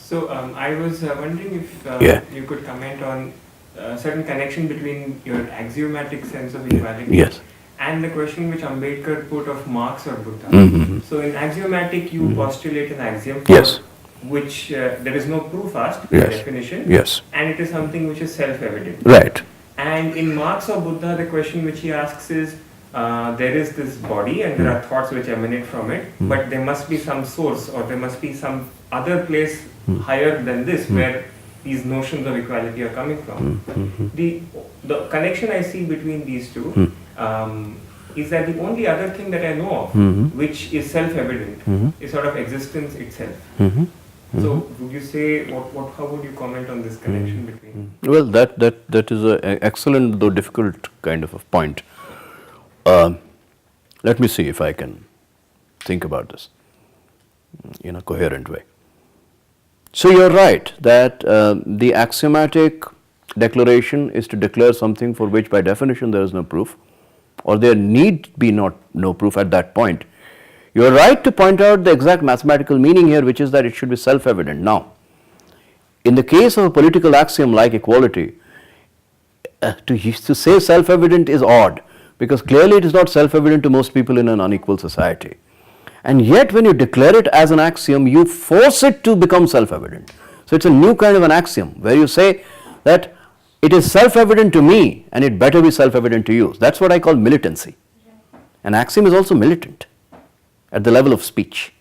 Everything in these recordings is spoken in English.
So I was wondering if you could comment on a certain connection between your axiomatic sense of equality and the question which Ambedkar put of Marx or Buddha. So in axiomatic, you postulate an axiom for which there is no proof asked by definition, and it is something which is self-evident. Right. And in Marx or Buddha, the question which he asks is, there is this body and there are thoughts which emanate from it, but there must be some source or there must be some other place higher than this where these notions of equality are coming from. The connection I see between these two is that the only other thing that I know of which is self-evident is sort of existence itself. So would you say, how would you comment on this connection between? Well, that is an excellent though difficult kind of a point. Let me see if I can think about this in a coherent way. So you're right that the axiomatic declaration is to declare something for which by definition there is no proof, or there need be no proof at that point. You are right to point out the exact mathematical meaning here, which is that it should be self-evident. Now, in the case of a political axiom like equality, to say self-evident is odd, because clearly it is not self-evident to most people in an unequal society. And yet when you declare it as an axiom, you force it to become self-evident. So it's a new kind of an axiom where you say that it is self-evident to me and it better be self-evident to you. That's what I call militancy. An axiom is also militant at the level of speech.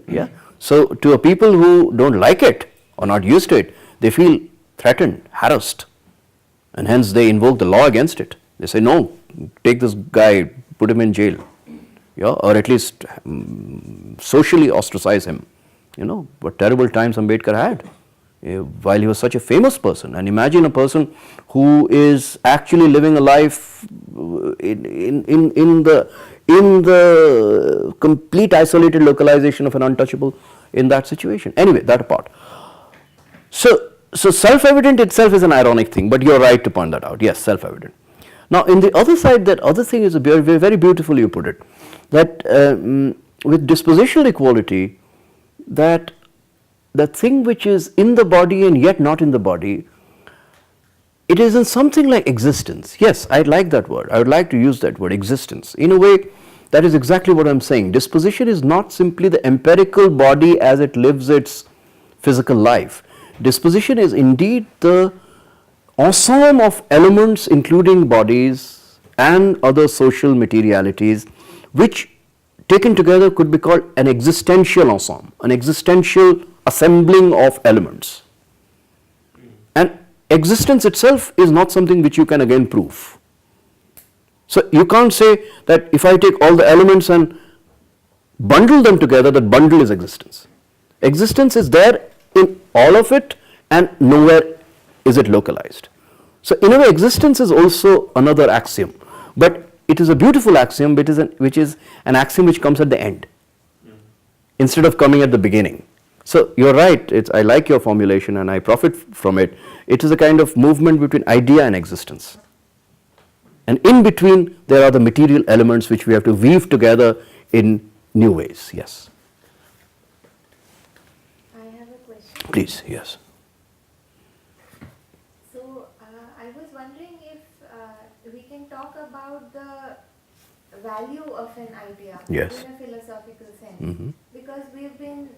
Yeah. So to a people who don't like it or not used to it, they feel threatened, harassed, and hence they invoke the law against it. They say, no, take this guy, put him in jail, or at least socially ostracize him. What terrible times Ambedkar had while he was such a famous person. And imagine a person who is actually living a life in the complete isolated localization of an untouchable in that situation. Anyway, that apart. So self-evident itself is an ironic thing, but you're right to point that out. Yes, self-evident. Now, in the other side, that other thing is very beautifully you put it, that with dispositional equality, that the thing which is in the body and yet not in the body, it is in something like existence. Yes, I like that word. I would like to use that word, existence. In a way, that is exactly what I'm saying. Disposition is not simply the empirical body as it lives its physical life. Disposition is indeed the ensemble of elements, including bodies and other social materialities, which taken together could be called an existential ensemble, an existential assembling of elements. And existence itself is not something which you can again prove. So you can't say that if I take all the elements and bundle them together, that bundle is existence. Existence is there in all of it and nowhere is it localized. So in a way, existence is also another axiom, but it is a beautiful axiom which is an axiom which comes at the end instead of coming at the beginning. So you're right, I like your formulation and I profit from it. It is a kind of movement between idea and existence. And in between there are the material elements which we have to weave together in new ways. Yes. I have a question. Please, yes. So I was wondering if we can talk about the value of an idea in a philosophical sense. Because we've been,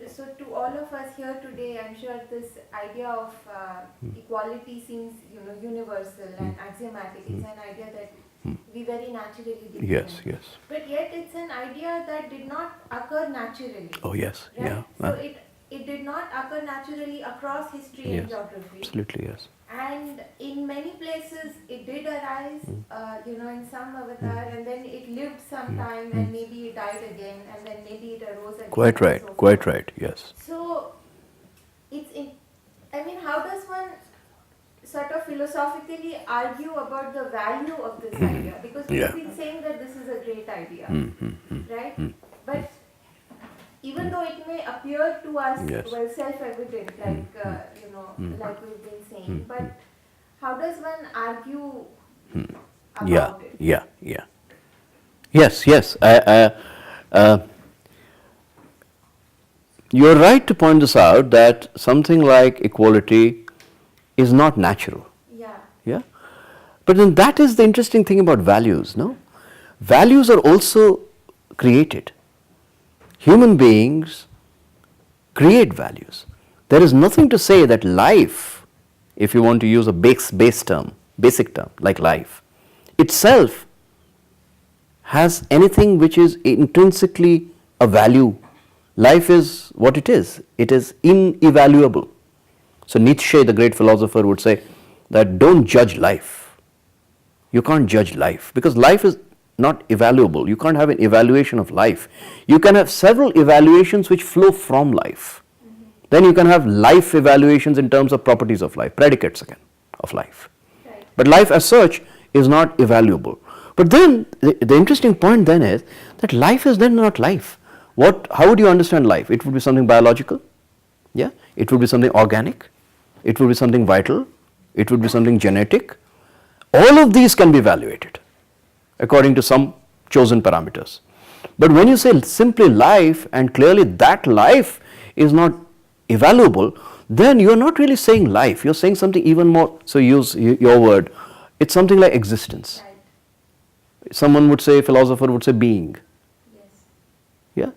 so to all of us here today, I'm sure this idea of equality seems universal and axiomatic. It's an idea that we very naturally believe in. But yet it's an idea that did not occur naturally. Oh yes, right? yeah. So it did not occur naturally across history and geography. Absolutely, yes. And in many places it did arise, in some avatar, and then it lived some time, and maybe it died again, and then maybe it arose again. Quite right, yes. So, how does one sort of philosophically argue about the value of this idea? Because we've been saying that this is a great idea, right? But even though it may appear to us well self-evident, like we've been saying, but how does one argue about it? Yes. you're right to point this out that something like equality is not natural. Yeah. Yeah? But then that is the interesting thing about values, no? Values are also created. Human beings create values. There is nothing to say that life, if you want to use a basic term like life, itself has anything which is intrinsically a value. Life is what it is inevaluable. So Nietzsche, the great philosopher, would say that don't judge life. You can't judge life because life is not evaluable. You can't have an evaluation of life. You can have several evaluations which flow from life. Then you can have life evaluations in terms of properties of life, predicates again of life. Right. But life as such is not evaluable. But then the interesting point then is that life is then not life. How would you understand life? It would be something biological, yeah? It would be something organic, it would be something vital, it would be something genetic. All of these can be evaluated according to some chosen parameters. But when you say simply life and clearly that life is not evaluable, then you are not really saying life, you are saying something even more, so use your word, it's something like existence. Right. Someone would say, a philosopher would say being. Yes. Yeah.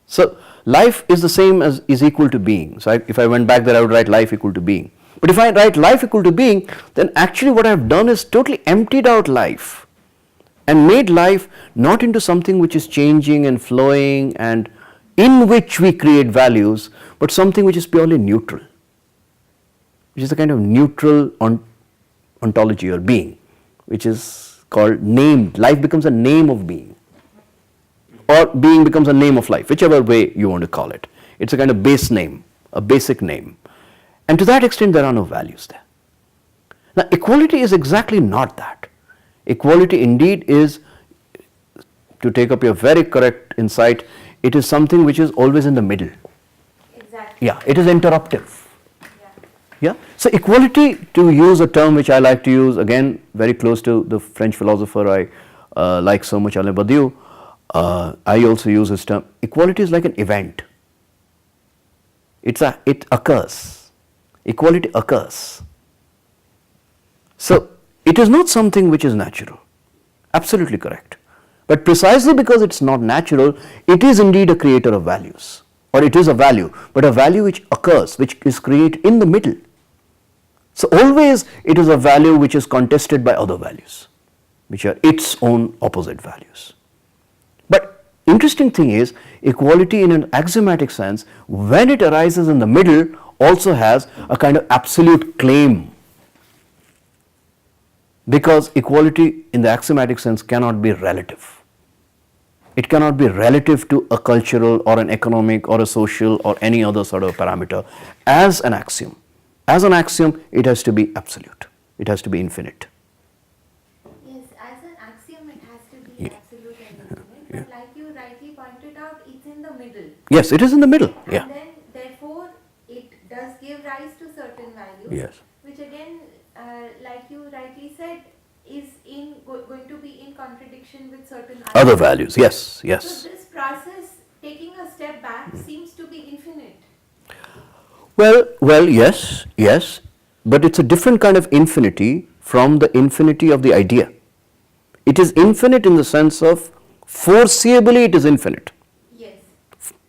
So life is the same as is equal to being. So if I went back there, I would write life equal to being. But if I write life equal to being, then actually what I have done is totally emptied out life and made life not into something which is changing and flowing and in which we create values, but something which is purely neutral, which is a kind of neutral ontology or being, which is called named. Life becomes a name of being, or being becomes a name of life, whichever way you want to call it. It's a kind of base name, a basic name. And to that extent, there are no values there. Now, equality is exactly not that. Equality indeed is, to take up your very correct insight, it is something which is always in the middle. Exactly. Yeah, it is interruptive. Yeah. Yeah. So equality, to use a term which I like to use, again very close to the French philosopher I like so much, Alain Badiou, I also use this term. Equality is like an event. It occurs. Equality occurs. So it is not something which is natural. Absolutely correct. But precisely because it's not natural, it is indeed a creator of values, or it is a value, but a value which occurs, which is created in the middle. So always it is a value which is contested by other values, which are its own opposite values. But interesting thing is, equality in an axiomatic sense, when it arises in the middle, also has a kind of absolute claim. Because equality in the axiomatic sense cannot be relative. It cannot be relative to a cultural or an economic or a social or any other sort of parameter as an axiom. As an axiom, it has to be absolute. It has to be infinite. Yes, as an axiom it has to be absolute and infinite, but like you rightly pointed out, it's in the middle. Yes, it is in the middle. And Yeah. then therefore it does give rise to certain values, Yes. which again, like you rightly said, is going to be in contradiction with certain Other values. Yes. So Yes. this process, taking a step back, seems to be infinite. Well, yes, but it's a different kind of infinity from the infinity of the idea. It is infinite in the sense of foreseeably it is infinite. Yes.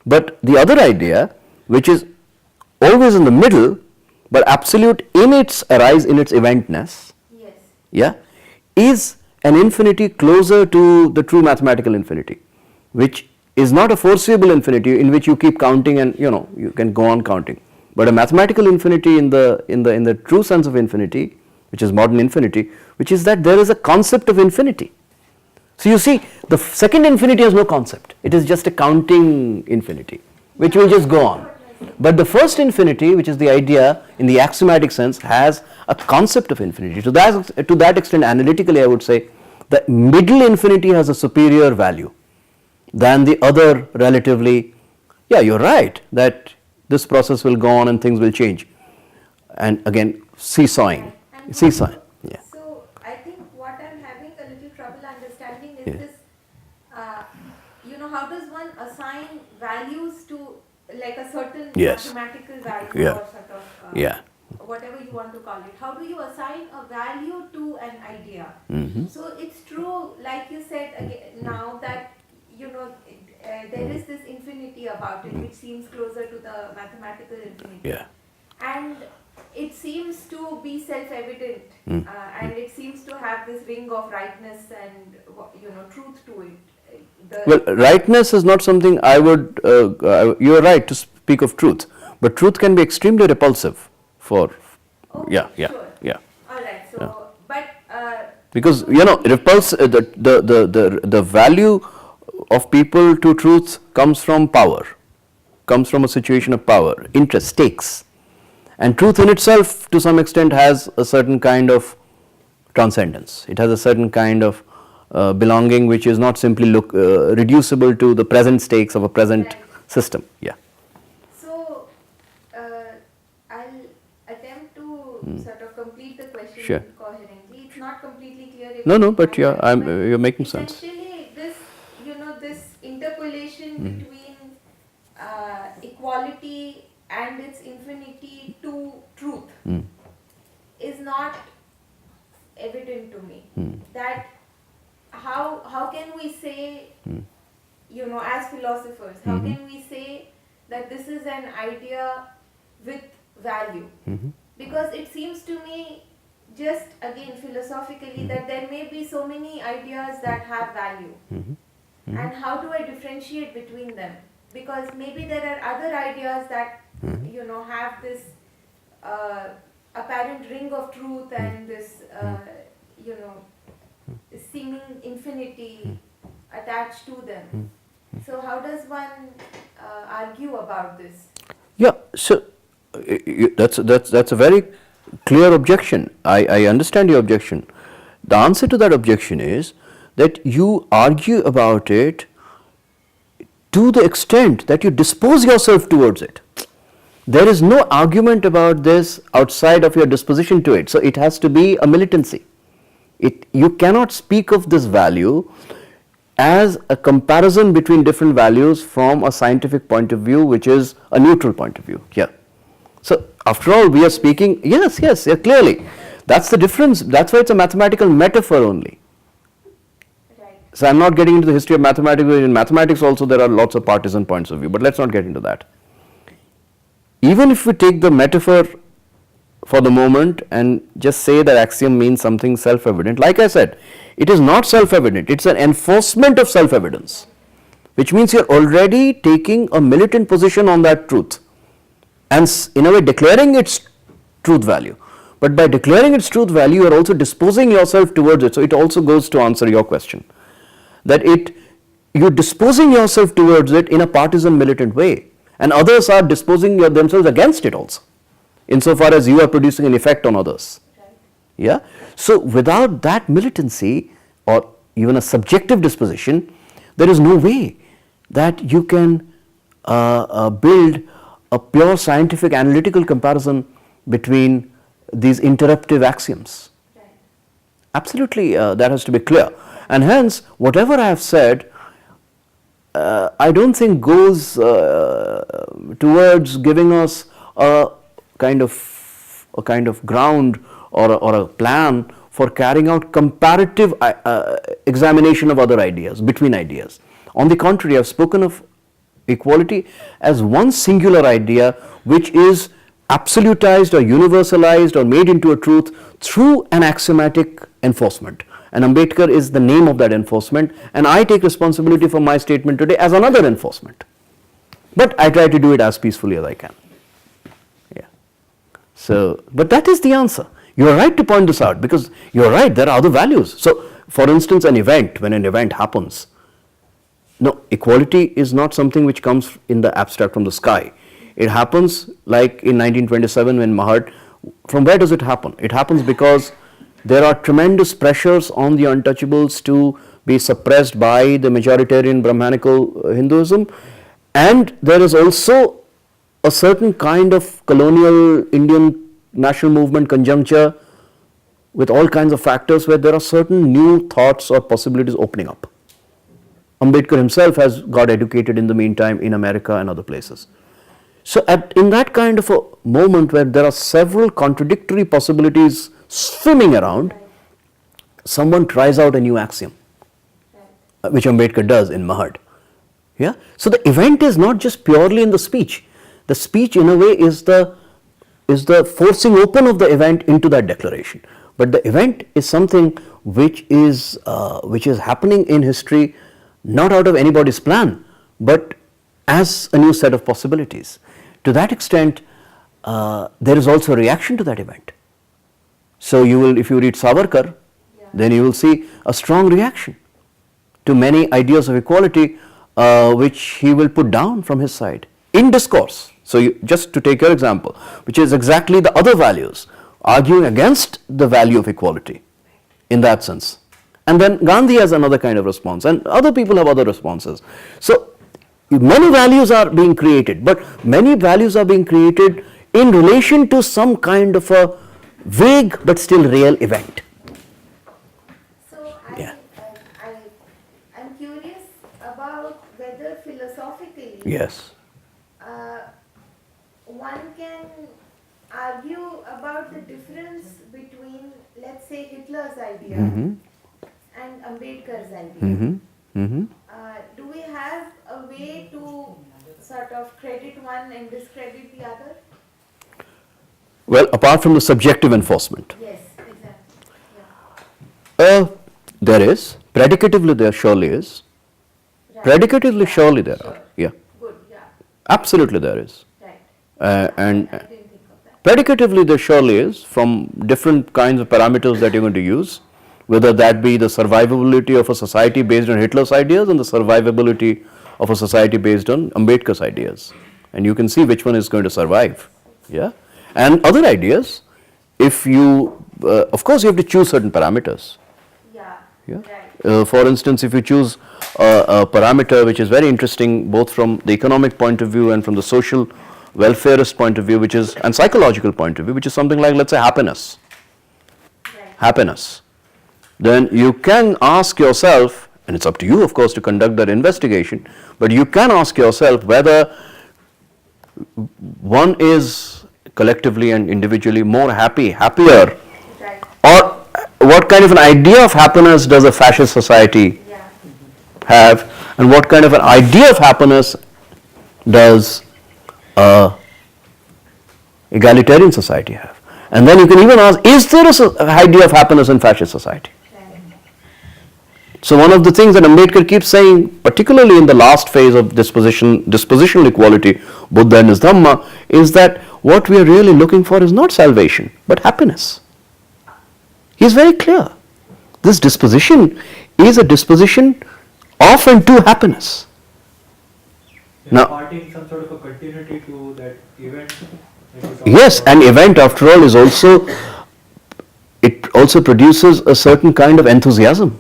But the other idea, which is always in the middle, but absolute in its eventness, Yes. yeah, is an infinity closer to the true mathematical infinity, which is not a foreseeable infinity in which you keep counting and you can go on counting. But a mathematical infinity in the true sense of infinity, which is modern infinity, which is that there is a concept of infinity. So you see, the second infinity has no concept. It is just a counting infinity, which will just go on. But the first infinity, which is the idea in the axiomatic sense, has a concept of infinity. To that extent, analytically, I would say the middle infinity has a superior value than the other relatively. Yeah, you're right that this process will go on and things will change. And again, seesawing. Yeah. So I think what I'm having a little trouble understanding is Yeah. this, how does one assign values to like a certain Yes. mathematical value Yeah. or sort of Yeah. whatever you want to call it, how do you assign a value to an idea? Mm-hmm. So it's true, like you said again, now that there is this infinity about it, which seems closer to the mathematical infinity. Yeah. And it seems to be self-evident, and it seems to have this ring of rightness and truth to it. Well, rightness is not something I would, you are right to speak of truth, but truth can be extremely repulsive for, Okay, yeah. All right. So, but Because, the value of people to truth comes from power, comes from a situation of power, interest, stakes. And truth in itself, to some extent, has a certain kind of transcendence. It has a certain kind of belonging which is not simply reducible to the present stakes of a present system. Yeah. So, I'll attempt to sort of complete the question Sure. coherently. It's not completely clear. If No, I but yeah, have, but you're making sense. essentially, this interpolation between equality and its infinity to truth is not evident to me. That how can we say, as philosophers, how can we say that this is an idea with value? Because it seems to me, just again philosophically, that there may be so many ideas that have value. And how do I differentiate between them? Because maybe there are other ideas that have this apparent ring of truth and this seeming infinity attached to them. So how does one argue about this? Yeah, so that's a very clear objection. I understand your objection. The answer to that objection is that you argue about it to the extent that you dispose yourself towards it. There is no argument about this outside of your disposition to it. So it has to be a militancy. You cannot speak of this value as a comparison between different values from a scientific point of view, which is a neutral point of view. Yeah. So after all, we are speaking, yes, clearly. That's the difference. That's why it's a mathematical metaphor only. Right. So I'm not getting into the history of mathematics. In mathematics also there are lots of partisan points of view, but let's not get into that. Even if we take the metaphor for the moment and just say that axiom means something self-evident, like I said, it is not self-evident, it's an enforcement of self-evidence, which means you're already taking a militant position on that truth and in a way declaring its truth value. But by declaring its truth value, you are also disposing yourself towards it. So it also goes to answer your question, that you're disposing yourself towards it in a partisan militant way, and others are disposing themselves against it also, insofar as you are producing an effect on others. Right. Yeah. So without that militancy or even a subjective disposition, there is no way that you can build a pure scientific analytical comparison between these interruptive axioms. Right. Absolutely, that has to be clear. And hence, whatever I have said, I don't think goes towards giving us a kind of ground or a plan for carrying out comparative examination of other ideas, between ideas. On the contrary, I have spoken of equality as one singular idea which is absolutized or universalized or made into a truth through an axiomatic enforcement. And Ambedkar is the name of that enforcement, and I take responsibility for my statement today as another enforcement. But I try to do it as peacefully as I can. Yeah. So, but that is the answer. You are right to point this out, because you are right, there are other values. So, for instance, when an event happens, no, equality is not something which comes in the abstract from the sky. It happens like in 1927 when Mahat, from where does it happen? It happens because there are tremendous pressures on the untouchables to be suppressed by the majoritarian Brahmanical Hinduism, and there is also a certain kind of colonial Indian national movement conjuncture with all kinds of factors where there are certain new thoughts or possibilities opening up. Ambedkar himself has got educated in the meantime in America and other places. So in that kind of a moment where there are several contradictory possibilities swimming around, someone tries out a new axiom, which Ambedkar does in Mahad. Yeah? So the event is not just purely in the speech. The speech in a way is the forcing open of the event into that declaration. But the event is something which is happening in history not out of anybody's plan, but as a new set of possibilities. To that extent, there is also a reaction to that event. So if you read Savarkar, then you will see a strong reaction to many ideas of equality which he will put down from his side in discourse. So just to take your example, which is exactly the other values, arguing against the value of equality in that sense. And then Gandhi has another kind of response, and other people have other responses. So many values are being created, but many values are being created in relation to some kind of a vague but still real event. So Yeah. I'm curious about whether philosophically Yes. one can argue about the difference between, let's say, Hitler's idea and Ambedkar's idea. Do we have a way to sort of credit one and discredit the other? Well, apart from the subjective enforcement, Yes, exactly. Yeah. there is. Predicatively, there surely is. Right. Predicatively, surely there Sure. are. Yeah. Good, yeah. Absolutely, there is. Right. And I didn't think of that. predicatively, there surely is, from different kinds of parameters that you're going to use, whether that be the survivability of a society based on Hitler's ideas and the survivability of a society based on Ambedkar's ideas. And you can see which one is going to survive. Yeah. And other ideas, if you, of course, you have to choose certain parameters. Yeah. Yeah. Right. For instance, if you choose a parameter which is very interesting both from the economic point of view and from the social welfareist point of view, which is, and psychological point of view, which is something like, let's say, happiness. Right. Happiness. Then you can ask yourself, and it's up to you, of course, to conduct that investigation, but you can ask yourself whether one is collectively and individually more happier, Right. or what kind of an idea of happiness does a fascist society Yeah. have, and what kind of an idea of happiness does a egalitarian society have. And then you can even ask, is there an idea of happiness in fascist society? Right. So one of the things that Ambedkar keeps saying, particularly in the last phase of dispositional equality, Buddha and his Dhamma, is that what we are really looking for is not salvation, but happiness. He is very clear. This disposition is a disposition of and to happiness. Now, Imparting some sort of a continuity to that event. yes, an event after all is also, it also produces a certain kind of enthusiasm.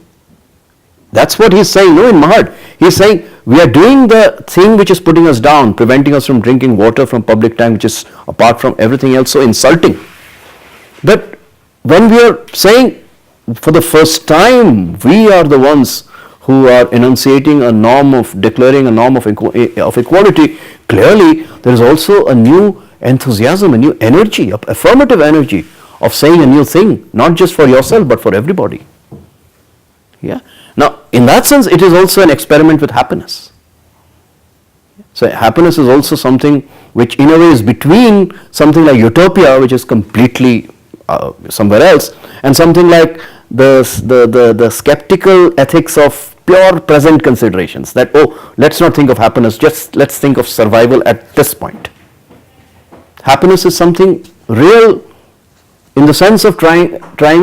That's what he's saying, no, in Mahad. He's saying we are doing the thing which is putting us down, preventing us from drinking water from public tank, which is apart from everything else so insulting. But when we are saying for the first time we are the ones who are enunciating a norm of, declaring a norm of equality, clearly there is also a new enthusiasm, a new energy, a affirmative energy of saying a new thing, not just for yourself but for everybody. Yeah. Now, in that sense, it is also an experiment with happiness. So, happiness is also something which in a way is between something like utopia, which is completely somewhere else, and something like the skeptical ethics of pure present considerations, that, oh, let's not think of happiness, just let's think of survival at this point. Happiness is something real in the sense of trying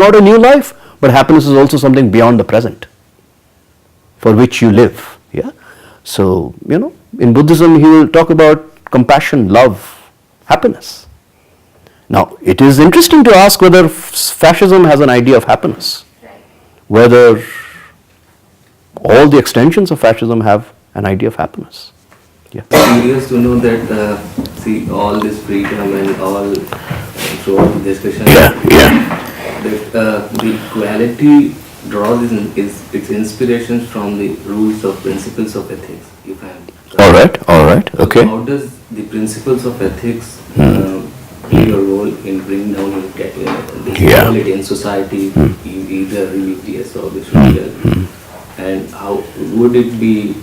out a new life, but happiness is also something beyond the present, for which you live. Yeah. So, in Buddhism he will talk about compassion, love, happiness. Now, it is interesting to ask whether fascism has an idea of happiness, Right. whether all the extensions of fascism have an idea of happiness. Yeah. Curious to know that, see, all this freedom and all throughout the discussion, that the equality draws its inspirations from the rules of principles of ethics. If I'm All right. So Okay. how does the principles of ethics play a role in bringing down inequality in society, either religious or social, and how would it be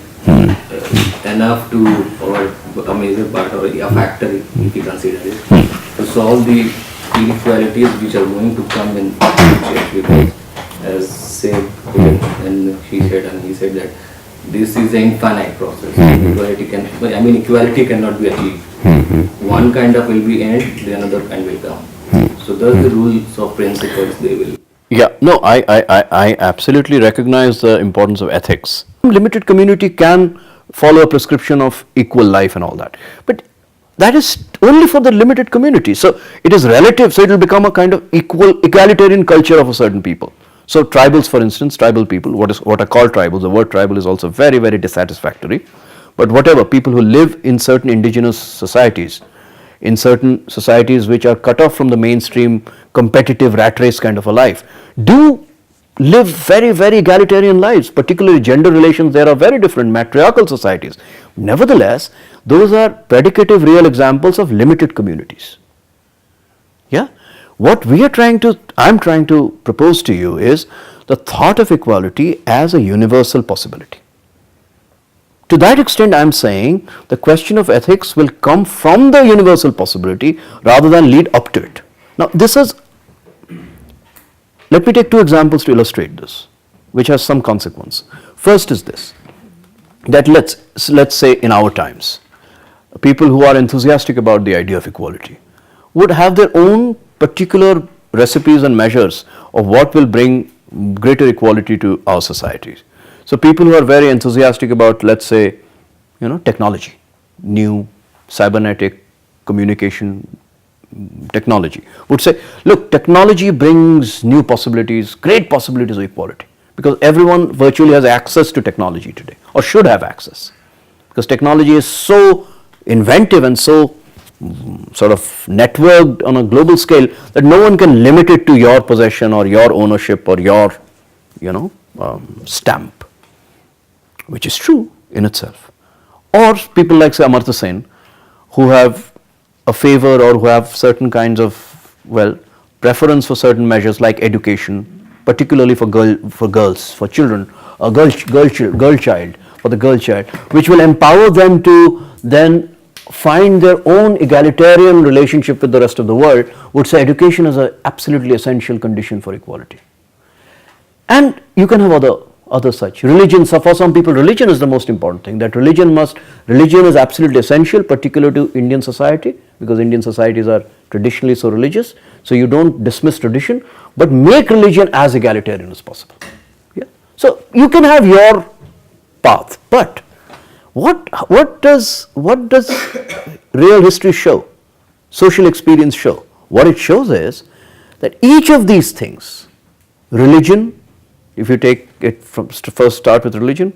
enough to, or a major part or a factor if you consider it, to solve the inequalities which are going to come in future? Because as said, and he said that this is an infinite process. Equality cannot be achieved. One kind of will be end, the another kind will come. So thus the rules of principles they will. Yeah, no, I absolutely recognize the importance of ethics. Limited community can follow a prescription of equal life and all that, but that is only for the limited community. So it is relative, so it will become a kind of egalitarian culture of a certain people. So tribals, for instance, tribal people, what are called tribals, the word tribal is also very, very dissatisfactory. But whatever, people who live in certain indigenous societies, in certain societies which are cut off from the mainstream competitive rat race kind of a life, do live very, very egalitarian lives, particularly gender relations. There are very different matriarchal societies. Nevertheless, those are predicative real examples of limited communities. Yeah? What I'm trying to propose to you is the thought of equality as a universal possibility. To that extent, I am saying the question of ethics will come from the universal possibility rather than lead up to it. Now, let me take two examples to illustrate this, which has some consequence. First is this, that let's say in our times, people who are enthusiastic about the idea of equality would have their own particular recipes and measures of what will bring greater equality to our societies. So people who are very enthusiastic about, let's say, technology, new cybernetic communication technology, would say, look, technology brings new possibilities, great possibilities of equality, because everyone virtually has access to technology today, or should have access, because technology is so inventive and so sort of networked on a global scale that no one can limit it to your possession or your ownership or your, stamp, which is true in itself. Or people like, say, Amartya Sen, who have a favor or who have certain kinds of, preference for certain measures like education, particularly for girls, for children, a girl child, for the girl child, which will empower them to then find their own egalitarian relationship with the rest of the world, would say education is an absolutely essential condition for equality. And you can have other such. Religion, so for some people, religion is the most important thing, that religion is absolutely essential, particularly to Indian society, because Indian societies are traditionally so religious. So you don't dismiss tradition, but make religion as egalitarian as possible. Yeah? So you can have your path, but what does real history show? Social experience show? What it shows is that each of these things, religion, if you take it from first start with religion,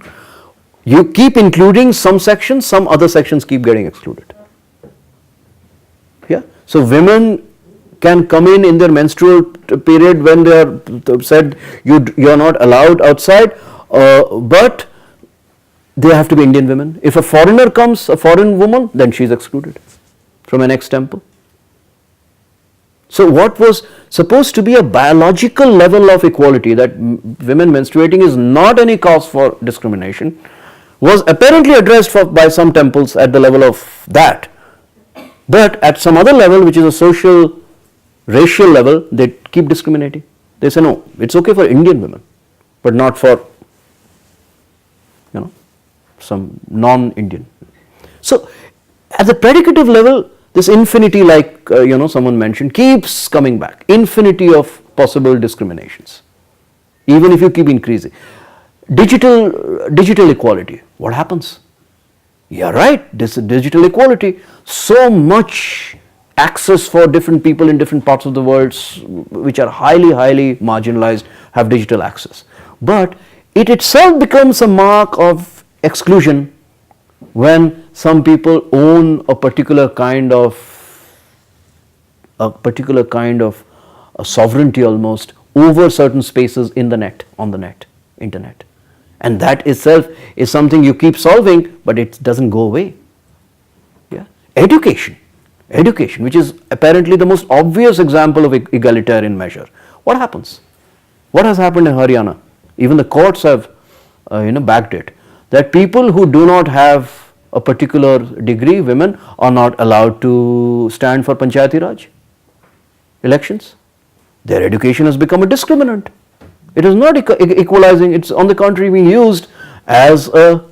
you keep including some sections, some other sections keep getting excluded. Yeah. So women can come in their menstrual period when they are said you are not allowed outside, but they have to be Indian women. If a foreigner comes, a foreign woman, then she is excluded from an ex-temple. So what was supposed to be a biological level of equality, that women menstruating is not any cause for discrimination, was apparently addressed by some temples at the level of that. But at some other level, which is a social, racial level, they keep discriminating. They say, no, it's okay for Indian women, but not for, some non-Indian. So at the predicative level, this infinity, like someone mentioned, keeps coming back. Infinity of possible discriminations, even if you keep increasing. Digital equality, what happens? Yeah, right, this digital equality, so much access for different people in different parts of the world which are highly marginalized have digital access. But it itself becomes a mark of exclusion when some people own a particular kind of a sovereignty almost over certain spaces on the internet. And that itself is something you keep solving, but it doesn't go away. Yeah, Education, which is apparently the most obvious example of egalitarian measure. What happens? What has happened in Haryana? Even the courts have backed it, that people who do not have a particular degree, women, are not allowed to stand for Panchayati Raj elections. Their education has become a discriminant. It is not equalizing, it's on the contrary being used as a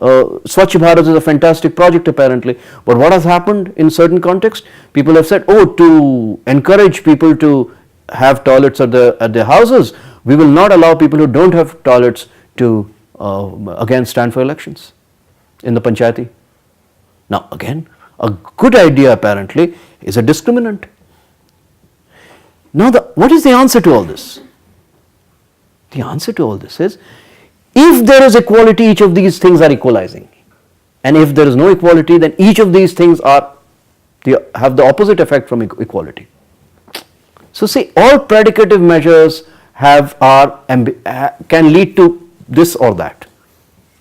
Swachh Bharat is a fantastic project apparently, but what has happened in certain contexts? People have said, oh, to encourage people to have toilets at their houses, we will not allow people who don't have toilets to again stand for elections in the Panchayati. Now again, a good idea apparently is a discriminant. Now what is the answer to all this? The answer to all this is, if there is equality, each of these things are equalizing. And if there is no equality, then each of these things have the opposite effect from equality. So see, all predicative measures can lead to this or that.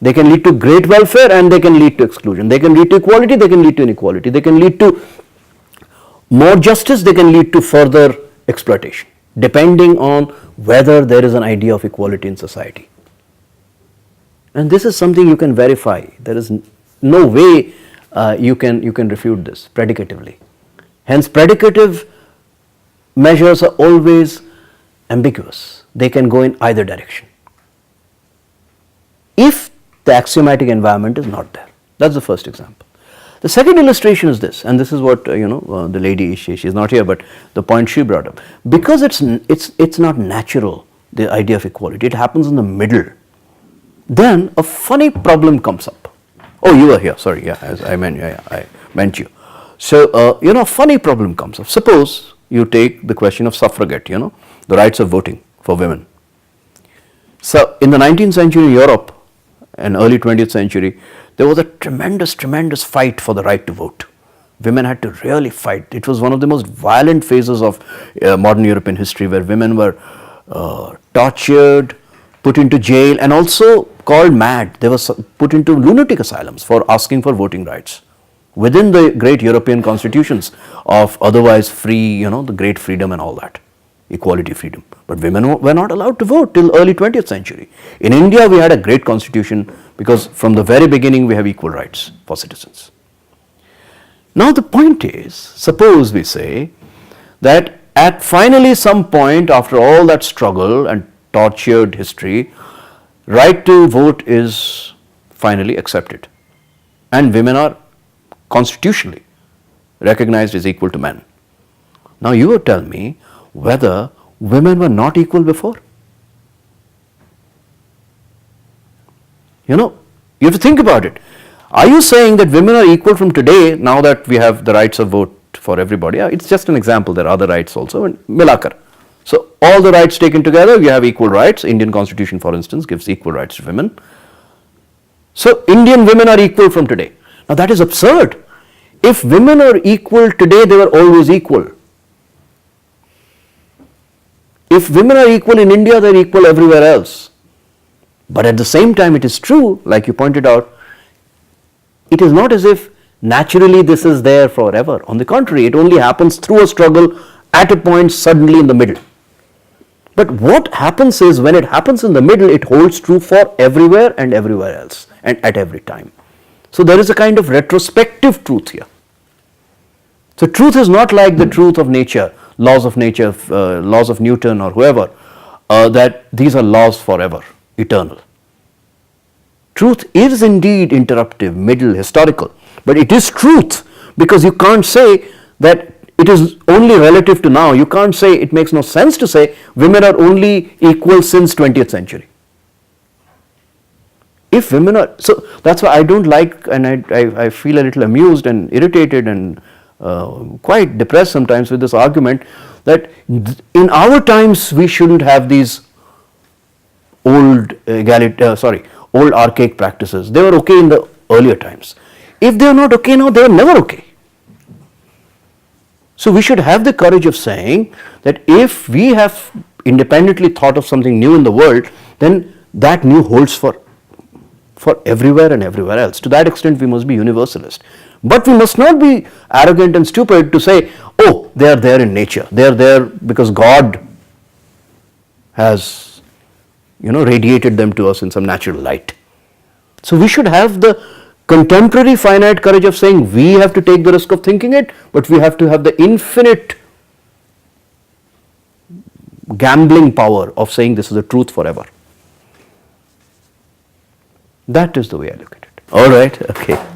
They can lead to great welfare and they can lead to exclusion. They can lead to equality, they can lead to inequality. They can lead to more justice, they can lead to further exploitation, depending on whether there is an idea of equality in society. And this is something you can verify. There is no way you can refute this predicatively. Hence, predicative measures are always ambiguous. They can go in either direction, if the axiomatic environment is not there. That's the first example. The second illustration is this, and this is what the lady, she is not here, but the point she brought up. Because it's not natural, the idea of equality, it happens in the middle. Then a funny problem comes up. Oh, you were here, sorry, yeah, as I meant you. So, a funny problem comes up. Suppose you take the question of suffragette, the rights of voting for women. So, in the 19th century Europe and early 20th century, there was a tremendous fight for the right to vote. Women had to really fight. It was one of the most violent phases of modern European history, where women were tortured, put into jail, and also called mad. They were put into lunatic asylums for asking for voting rights within the great European constitutions of otherwise free, the great freedom and all that, equality, freedom. But women were not allowed to vote till early 20th century. In India, we had a great constitution because from the very beginning we have equal rights for citizens. Now the point is, suppose we say that at finally some point after all that struggle and tortured history, right to vote is finally accepted and women are constitutionally recognized as equal to men. Now you would tell me whether women were not equal before. You have to think about it. Are you saying that women are equal from today, now that we have the rights of vote for everybody? It's just an example, there are other rights also, and milakar. So all the rights taken together, you have equal rights. Indian constitution, for instance, gives equal rights to women. So Indian women are equal from today. Now that is absurd. If women are equal today, they were always equal. If women are equal in India, they are equal everywhere else. But at the same time, it is true, like you pointed out, it is not as if naturally this is there forever. On the contrary, it only happens through a struggle at a point suddenly in the middle. But what happens is, when it happens in the middle, it holds true for everywhere and everywhere else and at every time. So there is a kind of retrospective truth here. So truth is not like the truth of nature, laws of nature, laws of Newton or whoever, that these are laws forever, eternal. Truth is indeed interruptive, middle, historical, but it is truth, because you can't say that it is only relative to now. You can't say, it makes no sense to say women are only equal since 20th century. If women are, so that's why I don't like, and I feel a little amused and irritated and quite depressed sometimes with this argument that in our times we shouldn't have these old old archaic practices. They were okay in the earlier times. If they are not okay now, they are never okay. So we should have the courage of saying that if we have independently thought of something new in the world, then that new holds for everywhere and everywhere else. To that extent, we must be universalist. But we must not be arrogant and stupid to say, oh, they are there in nature. They are there because God has, radiated them to us in some natural light. So we should have the contemporary finite courage of saying we have to take the risk of thinking it, but we have to have the infinite gambling power of saying this is the truth forever. That is the way I look at it. All right, okay.